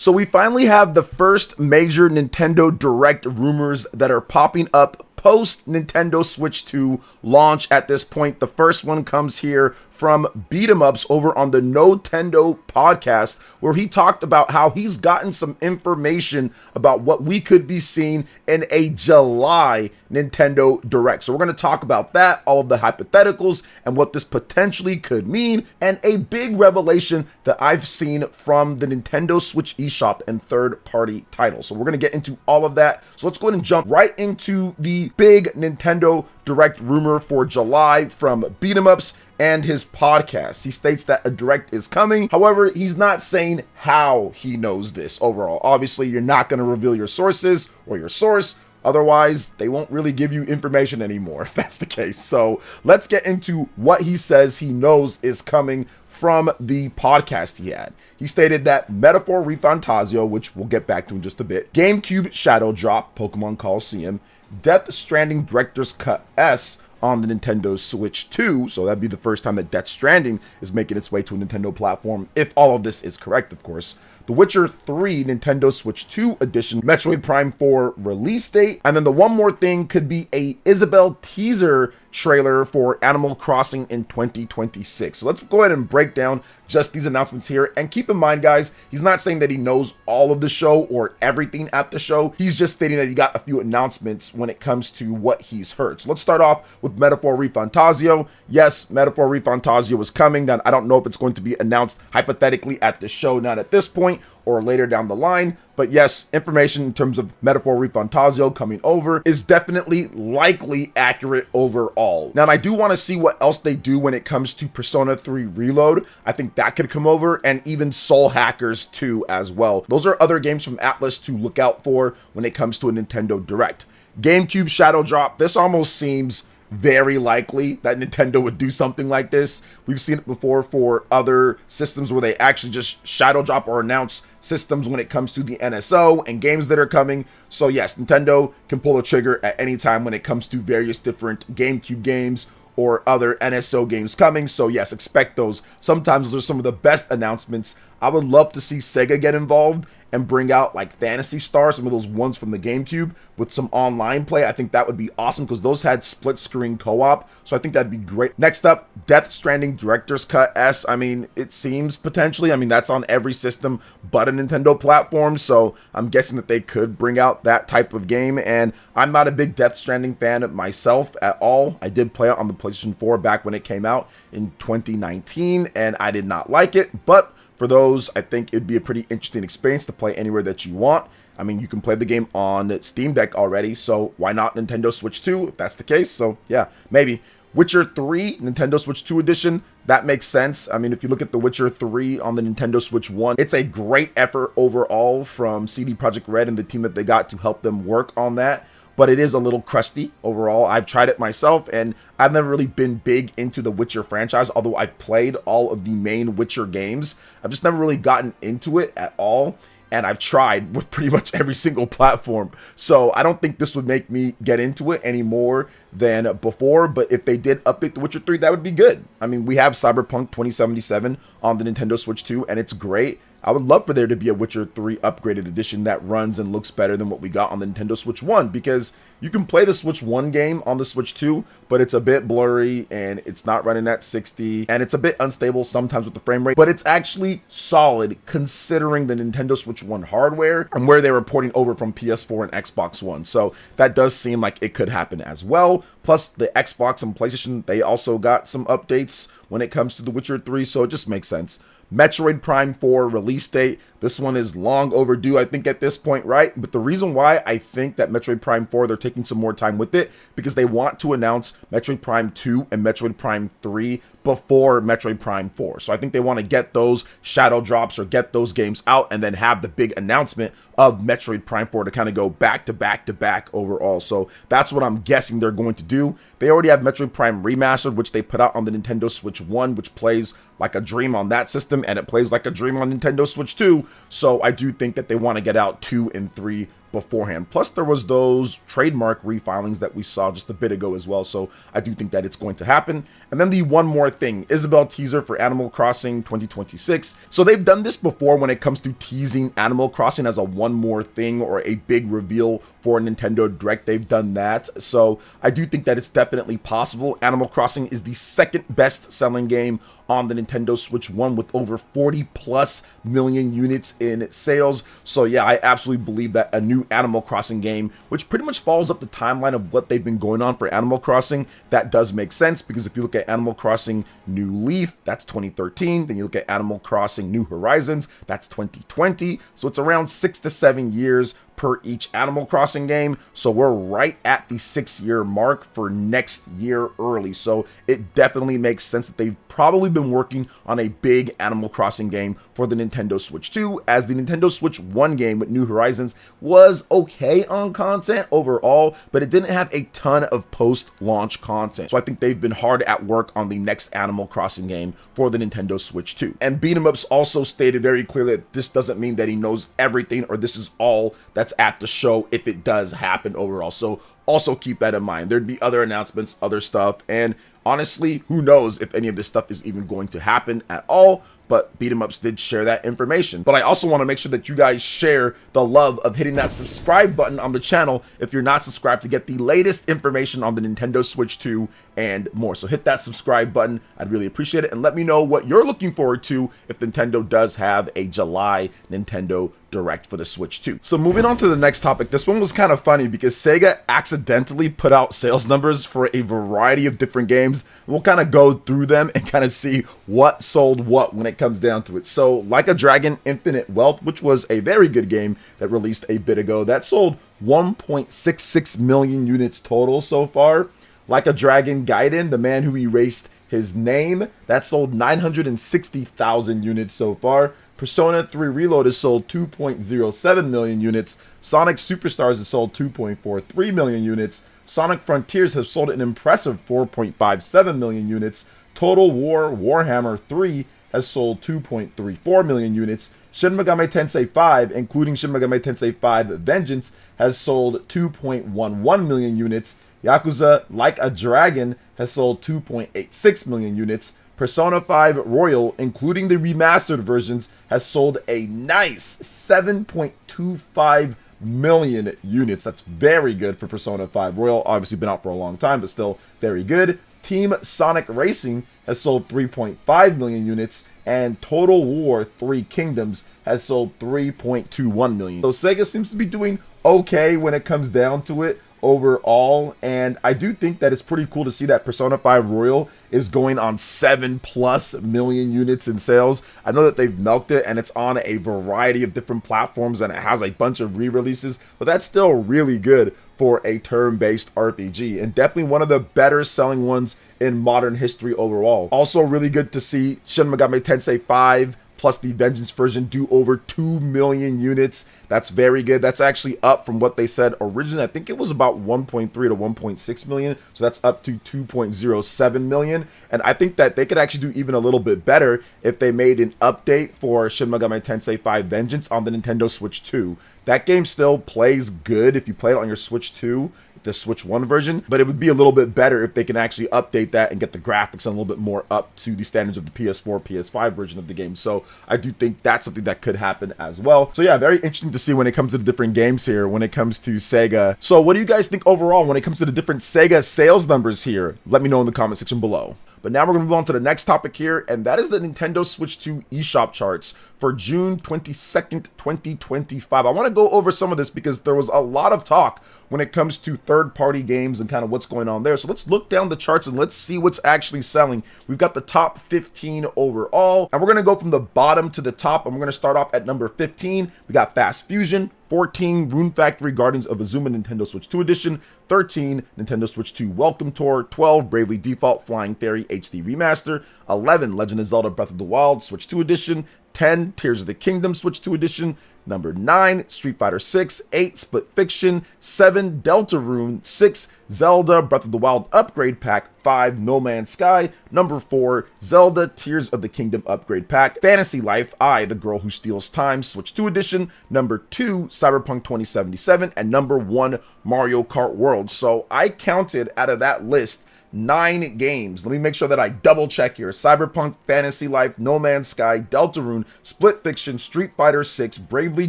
So we finally have the first major Nintendo Direct rumors that are popping up post Nintendo Switch 2 launch at this point. The first one comes here from Beat 'em Ups over on the Nintendo podcast, where he talked about how he's gotten some information about what we could be seeing in a July Nintendo Direct. So we're going to talk about that, all of the hypotheticals, and what this potentially could mean, and a big revelation that I've seen from the Nintendo Switch eShop and third-party titles. So we're going to get into all of that. So let's go ahead and jump right into the big Nintendo Direct rumor for July from Beat 'em Ups and his podcast. He states that a Direct is coming. However, he's not saying how he knows this overall. Obviously, you're not going to reveal your sources or your source. Otherwise, they won't really give you information anymore if that's the case. So let's get into what he says he knows is coming from the podcast he had. He stated that Metaphor ReFantazio, which we'll get back to in just a bit, GameCube Shadow Drop, Pokemon Coliseum, Death Stranding Director's Cut S on the Nintendo Switch 2, so that'd be the first time that Death Stranding is making its way to a Nintendo platform, if all of this is correct, of course. The Witcher 3 Nintendo Switch 2 edition, Metroid Prime 4 release date, and then the one more thing could be a Isabelle teaser trailer for Animal Crossing in 2026. So let's go ahead and break down just these announcements here. And keep in mind, guys, he's not saying that he knows all of the show or everything at the show. He's just stating that he got a few announcements when it comes to what he's heard. So let's start off with Metaphor ReFantazio. Yes, Metaphor ReFantazio is coming. Now, I don't know if it's going to be announced hypothetically at the show, not at this point, or later down the line. But yes, information in terms of Metaphor ReFantazio coming over is definitely likely accurate overall. Now, I do want to see what else they do when it comes to Persona 3 Reload. I think that could come over, and even Soul Hackers 2 as well. Those are other games from Atlas to look out for when it comes to a Nintendo Direct. GameCube Shadow Drop, this almost seems very likely that Nintendo would do something like this. We've seen it before for other systems where they actually just shadow drop or announce systems when it comes to the NSO and games that are coming. So yes, Nintendo can pull a trigger at any time when it comes to various different GameCube games or other NSO games coming. So yes, expect those. Sometimes those are some of the best announcements. I would love to see Sega get involved and bring out like Phantasy Star, some of those ones from the GameCube with some online play. I think that would be awesome because those had split screen co-op. So I think that'd be great. Next up, Death Stranding Director's Cut S. I mean, it seems potentially, that's on every system but a Nintendo platform. So I'm guessing that they could bring out that type of game. And I'm not a big Death Stranding fan myself at all. I did play it on the PlayStation 4 back when it came out in 2019 and I did not like it. But for those, I think it'd be a pretty interesting experience to play anywhere that you want. You can play the game on Steam Deck already, so why not Nintendo Switch 2 if that's the case? So yeah, maybe. Witcher 3 Nintendo Switch 2 edition, that makes sense. If you look at The Witcher 3 on the Nintendo Switch 1, it's a great effort overall from CD Projekt Red and the team that they got to help them work on that. But it is a little crusty overall. I've tried it myself, and I've never really been big into the Witcher franchise, although I've played all of the main Witcher games. I've just never really gotten into it at all, and I've tried with pretty much every single platform. So I don't think this would make me get into it any more than before, but if they did update The Witcher 3, that would be good. We have Cyberpunk 2077 on the Nintendo Switch 2, and it's great. I would love for there to be a Witcher 3 upgraded edition that runs and looks better than what we got on the Nintendo Switch 1, because you can play the Switch 1 game on the Switch 2, but it's a bit blurry and it's not running at 60 and it's a bit unstable sometimes with the frame rate, but it's actually solid considering the Nintendo Switch 1 hardware and where they were porting over from PS4 and Xbox One. So that does seem like it could happen as well. Plus the Xbox and PlayStation, they also got some updates when it comes to The Witcher 3, so it just makes sense. Metroid Prime 4 release date. This one is long overdue, I think, at this point, right? But the reason why I think that Metroid Prime 4, they're taking some more time with it, because they want to announce Metroid Prime 2 and Metroid Prime 3 before Metroid Prime 4. So I think they want to get those shadow drops or get those games out and then have the big announcement of Metroid Prime 4 to kind of go back to back to back overall. So that's what I'm guessing they're going to do. They already have Metroid Prime Remastered, which they put out on the Nintendo Switch 1, which plays like a dream on that system, and it plays like a dream on Nintendo Switch 2. So I do think that they want to get out 2 and 3 beforehand. Plus, there was those trademark refilings that we saw just a bit ago as well, so I do think that it's going to happen. And then the one more thing, Isabelle teaser for Animal Crossing 2026. So they've done this before when it comes to teasing Animal Crossing as a one more thing or a big reveal for a Nintendo Direct. They've done that, so I do think that it's definitely possible. Animal Crossing is the second best selling game on the Nintendo Switch 1 with over 40+ million units in sales. So yeah, I absolutely believe that a new Animal Crossing game, which pretty much follows up the timeline of what they've been going on for Animal Crossing, that does make sense, because if you look at Animal Crossing New Leaf, that's 2013. Then you look at Animal Crossing New Horizons, that's 2020. So it's around 6 to 7 years per each Animal Crossing game. So we're right at the 6-year mark for next year early. So it definitely makes sense that they've probably been working on a big Animal Crossing game for the Nintendo Switch 2, as the Nintendo Switch 1 game with New Horizons was okay on content overall, but it didn't have a ton of post-launch content. So I think they've been hard at work on the next Animal Crossing game for the Nintendo Switch 2. And Beat 'em Ups also stated very clearly that this doesn't mean that he knows everything or this is all that's at the show if it does happen overall. So also keep that in mind. There'd be other announcements, other stuff, and honestly, who knows if any of this stuff is even going to happen at all. But Beat 'em Ups did share that information. But I also want to make sure that you guys share the love of hitting that subscribe button on the channel if you're not subscribed, to get the latest information on the Nintendo Switch 2 and more. So hit that subscribe button. I'd really appreciate it. And let me know what you're looking forward to if Nintendo does have a July Nintendo Direct for the Switch 2. So moving on to the next topic, this one was kind of funny because Sega accidentally put out sales numbers for a variety of different games. We'll kind of go through them and kind of see what sold what when it comes down to it. So Like a Dragon Infinite Wealth, which was a very good game that released a bit ago, that sold 1.66 million units total so far. Like a Dragon Gaiden, the man who erased his name, that sold 960,000 units so far. Persona 3 Reload has sold 2.07 million units. Sonic Superstars has sold 2.43 million units. Sonic Frontiers has sold an impressive 4.57 million units. Total War Warhammer 3 has sold 2.34 million units. Shin Megami Tensei 5, including Shin Megami Tensei 5 Vengeance, has sold 2.11 million units. Yakuza Like a Dragon has sold 2.86 million units. Persona 5 Royal, including the remastered versions, has sold a nice 7.25 million units. That's very good for Persona 5 Royal. Obviously been out for a long time, but still very good. Team Sonic Racing has sold 3.5 million units, and Total War 3 Kingdoms has sold 3.21 million. So Sega seems to be doing okay when it comes down to it overall, and I do think that it's pretty cool to see that Persona 5 Royal is going on 7+ million units in sales. I know that they've milked it and it's on a variety of different platforms and it has a bunch of re-releases, but that's still really good for a turn-based RPG, and definitely one of the better selling ones in modern history overall. Also really good to see Shin Megami Tensei 5 plus the Vengeance version do over 2 million units. That's very good. That's actually up from what they said originally. I think it was about 1.3 to 1.6 million. So that's up to 2.07 million. And I think that they could actually do even a little bit better if they made an update for Shin Megami Tensei 5 Vengeance on the Nintendo Switch 2. That game still plays good if you play it on your Switch 2, the Switch 1 version, but it would be a little bit better if they can actually update that and get the graphics a little bit more up to the standards of the PS4, PS5 version of the game. So I do think that's something that could happen as well. So yeah, very interesting to see when it comes to the different games here, when it comes to Sega. So what do you guys think overall when it comes to the different Sega sales numbers here? Let me know in the comment section below. But now we're going to move on to the next topic here, and that is the Nintendo Switch 2 eShop charts for June 22nd, 2025. I want to go over some of this because there was a lot of talk when it comes to third-party games and kind of what's going on there. So let's look down the charts and let's see what's actually selling. We've got the top 15 overall, and we're going to go from the bottom to the top, and we're going to start off at number 15. We got Fast Fusion. 14, Rune Factory Guardians of Azuma Nintendo Switch 2 Edition. 13, Nintendo Switch 2 Welcome Tour. 12, Bravely Default Flying Fairy HD Remaster. 11, Legend of Zelda Breath of the Wild Switch 2 Edition. 10, Tears of the Kingdom Switch 2 Edition. Number 9, Street Fighter 6. 8, Split Fiction. 7, Deltarune. 6, Zelda Breath of the Wild Upgrade Pack. 5, No Man's Sky. Number 4, Zelda Tears of the Kingdom Upgrade Pack. Fantasy Life, I, the Girl Who Steals Time, Switch 2 Edition. Number 2, Cyberpunk 2077. And number 1, Mario Kart World. So I counted out of that list 9 games. Let me make sure that I double check here. Cyberpunk, Fantasy Life, No Man's Sky, Deltarune, Split Fiction, Street Fighter 6, Bravely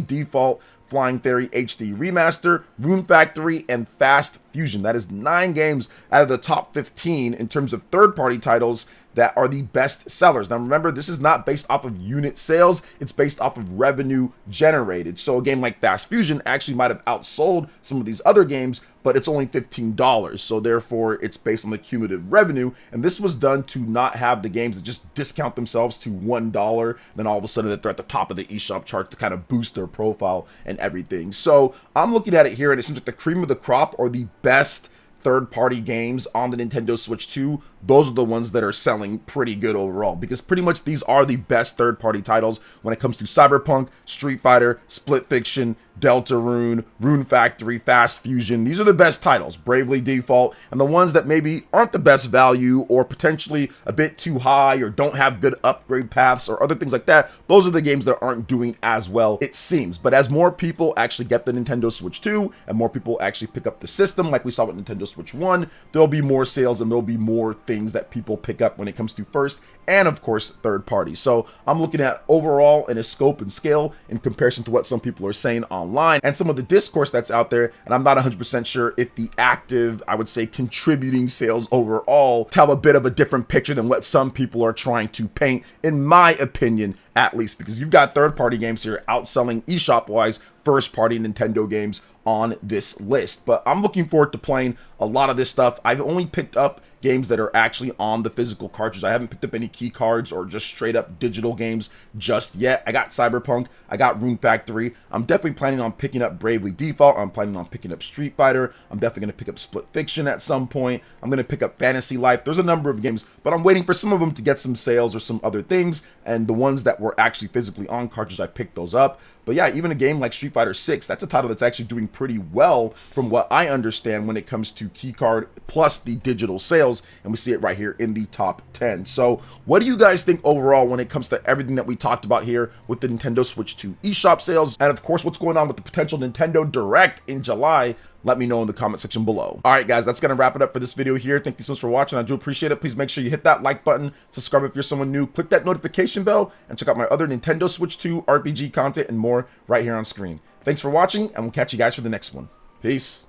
Default, Flying Fairy HD Remaster, Rune Factory, and Fast Fusion. That is 9 games out of the top 15 in terms of third-party titles that are the best sellers. Now remember, this is not based off of unit sales, it's based off of revenue generated. So a game like Fast Fusion actually might have outsold some of these other games, but it's only $15. So therefore it's based on the cumulative revenue. And this was done to not have the games that just discount themselves to $1. Then all of a sudden they're at the top of the eShop chart to kind of boost their profile and everything. So I'm looking at it here and it seems like the cream of the crop or the best third-party games on the Nintendo Switch 2, those are the ones that are selling pretty good overall, because pretty much these are the best third-party titles when it comes to Cyberpunk, Street Fighter, Split Fiction, Deltarune, Rune Factory, Fast Fusion. These are the best titles, Bravely Default, and the ones that maybe aren't the best value or potentially a bit too high or don't have good upgrade paths or other things like that, those are the games that aren't doing as well, it seems. But as more people actually get the Nintendo Switch 2 and more people actually pick up the system, like we saw with Nintendo Switch 1, there'll be more sales and there'll be more things that people pick up when it comes to first and of course third party. So I'm looking at overall in a scope and scale in comparison to what some people are saying online and some of the discourse that's out there, and I'm not 100% sure if the active, I would say, contributing sales overall tell a bit of a different picture than what some people are trying to paint, in my opinion at least, because you've got third-party games here outselling eShop-wise first-party Nintendo games on this list. But I'm looking forward to playing a lot of this stuff. I've only picked up games that are actually on the physical cartridge. I haven't picked up any key cards or just straight up digital games just yet. I got Cyberpunk, I got Rune Factory. I'm definitely planning on picking up Bravely Default. I'm planning on picking up Street Fighter. I'm definitely going to pick up Split Fiction at some point. I'm going to pick up Fantasy Life. There's a number of games, but I'm waiting for some of them to get some sales or some other things, and the ones that were actually physically on cartridge, I picked those up. But yeah, even a game like Street Fighter 6, that's a title that's actually doing pretty well from what I understand when it comes to keycard plus the digital sales, and we see it right here in the top 10. So what do you guys think overall when it comes to everything that we talked about here with the Nintendo Switch 2 eShop sales, and of course what's going on with the potential Nintendo Direct in July? Let me know in the comment section below. All right, guys, that's going to wrap it up for this video here. Thank you so much for watching. I do appreciate it. Please make sure you hit that like button, subscribe if you're someone new, click that notification bell, and check out my other Nintendo Switch 2 RPG content and more right here on screen. Thanks for watching, and we'll catch you guys for the next one. Peace.